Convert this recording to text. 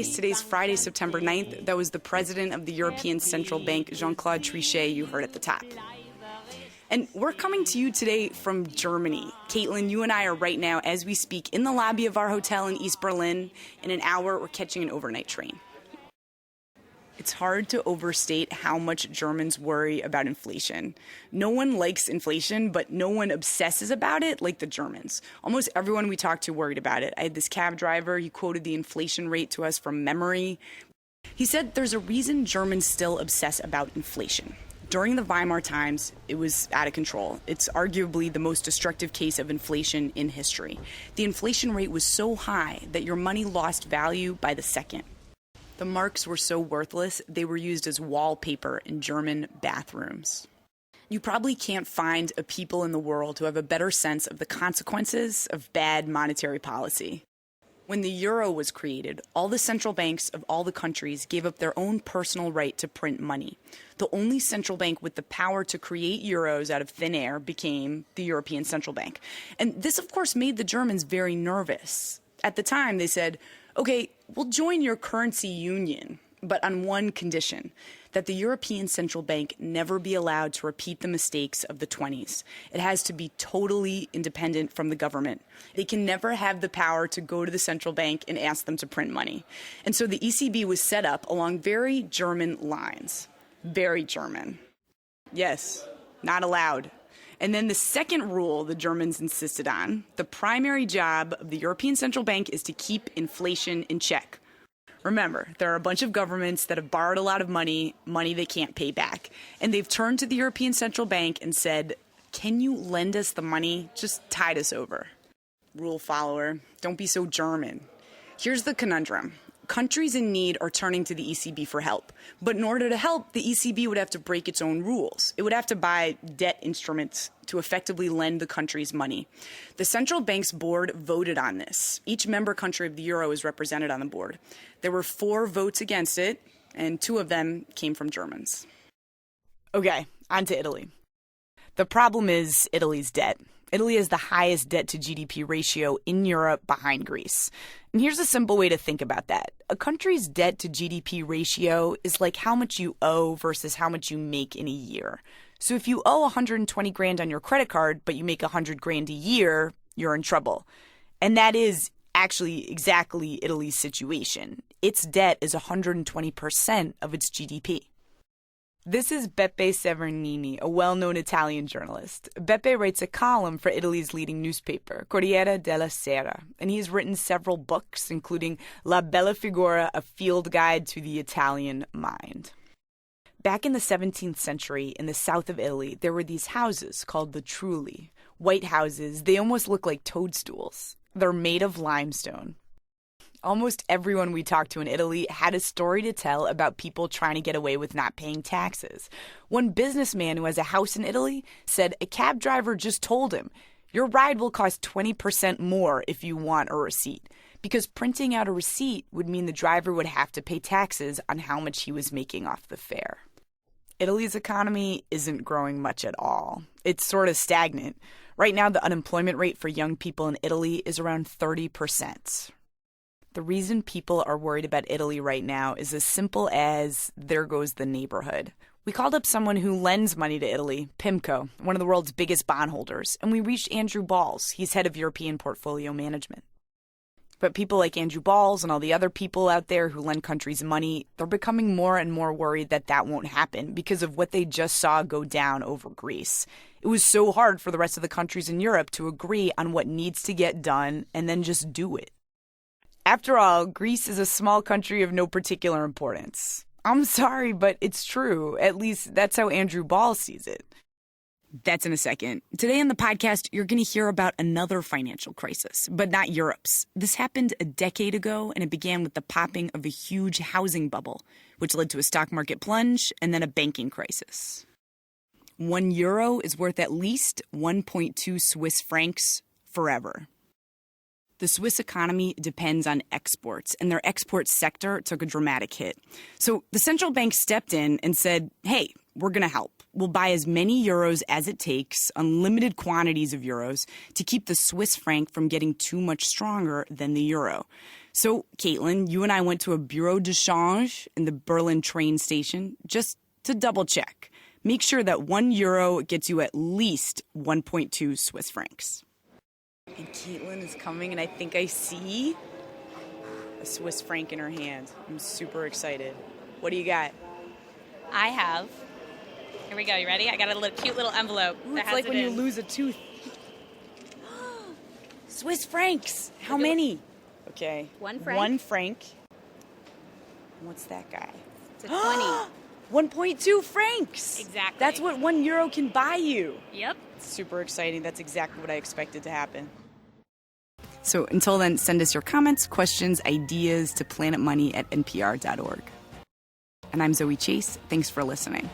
Today's Friday, September 9th. That was the president of the European Central Bank, Jean-Claude Trichet, you heard at the top. And we're coming to you today from Germany. Caitlin, you and I are right now, as we speak, in the lobby of our hotel in East Berlin. In an hour, we're catching an overnight train. It's hard to overstate how much Germans worry about inflation. No one likes inflation, but no one obsesses about it like the Germans. Almost everyone we talked to worried about it. I had this cab driver, he quoted the inflation rate to us from memory. He said there's a reason Germans still obsess about inflation. During the Weimar times, it was out of control. It's arguably the most destructive case of inflation in history. The inflation rate was so high that your money lost value by the second. The marks were so worthless, they were used as wallpaper in German bathrooms. You probably can't find a people in the world who have a better sense of the consequences of bad monetary policy. When the euro was created, all the central banks of all the countries gave up their own personal right to print money. The only central bank with the power to create euros out of thin air became the European Central Bank. And this, of course, made the Germans very nervous. At the time, they said, okay, we'll join your currency union, but on one condition, that the European Central Bank never be allowed to repeat the mistakes of the 20s. It has to be totally independent from the government. They can never have the power to go to the central bank and ask them to print money. And so the ECB was set up along very German lines. Very German. Yes, not allowed. And then the second rule the Germans insisted on, the primary job of the European Central Bank is to keep inflation in check. Remember, there are a bunch of governments that have borrowed a lot of money they can't pay back. And they've turned to the European Central Bank and said, can you lend us the money? Just tide us over. Rule follower, don't be so German. Here's the conundrum. Countries in need are turning to the ECB for help. But in order to help, the ECB would have to break its own rules. It would have to buy debt instruments to effectively lend the countries money. The central bank's board voted on this. Each member country of the euro is represented on the board. There were 4 votes against it, and 2 of them came from Germans. Okay, on to Italy. The problem is Italy's debt. Italy has the highest debt to GDP ratio in Europe behind Greece. And here's a simple way to think about that. A country's debt to GDP ratio is like how much you owe versus how much you make in a year. So if you owe 120 grand on your credit card, but you make 100 grand a year, you're in trouble. And that is actually exactly Italy's situation. Its debt is 120% of its GDP. This is Beppe Severnini, a well-known Italian journalist. Beppe writes a column for Italy's leading newspaper, Corriere della Sera, and he's written several books, including La Bella Figura, a field guide to the Italian mind. Back in the 17th century, in the south of Italy, there were these houses called the trulli. White houses, they almost look like toadstools. They're made of limestone. Almost everyone we talked to in Italy had a story to tell about people trying to get away with not paying taxes. One businessman who has a house in Italy said a cab driver just told him, your ride will cost 20% more if you want a receipt, because printing out a receipt would mean the driver would have to pay taxes on how much he was making off the fare. Italy's economy isn't growing much at all. It's sort of stagnant. Right now, the unemployment rate for young people in Italy is around 30%. The reason people are worried about Italy right now is as simple as there goes the neighborhood. We called up someone who lends money to Italy, PIMCO, one of the world's biggest bondholders, and we reached Andrew Balls. He's head of European portfolio management. But people like Andrew Balls and all the other people out there who lend countries money, they're becoming more and more worried that that won't happen because of what they just saw go down over Greece. It was so hard for the rest of the countries in Europe to agree on what needs to get done and then just do it. After all, Greece is a small country of no particular importance. I'm sorry, but it's true. At least that's how Andrew Ball sees it. That's in a second. Today on the podcast, you're going to hear about another financial crisis, but not Europe's. This happened a decade ago, and it began with the popping of a huge housing bubble, which led to a stock market plunge and then a banking crisis. €1 is worth at least 1.2 Swiss francs forever. The Swiss economy depends on exports, and their export sector took a dramatic hit. So the central bank stepped in and said, hey, we're going to help. will buy as many euros as it takes, unlimited quantities of euros, to keep the Swiss franc from getting too much stronger than the euro. So, Caitlin, you and I went to a bureau de change in the Berlin train station just to double check. Make sure that 1 euro gets you at least 1.2 Swiss francs. And Caitlin is coming, and I think I see a Swiss franc in her hand. I'm super excited. What do you got? I have. Here we go. You ready? I got a cute little envelope. Ooh, it's like when you lose a tooth. Swiss francs. How many? Okay. 1 franc. 1 franc. What's that guy? It's a 20. 1.2 francs. Exactly. That's what 1 euro can buy you. Yep. Super exciting. That's exactly what I expected to happen. So until then, send us your comments, questions, ideas to planetmoney@npr.org. And I'm Zoe Chace. Thanks for listening.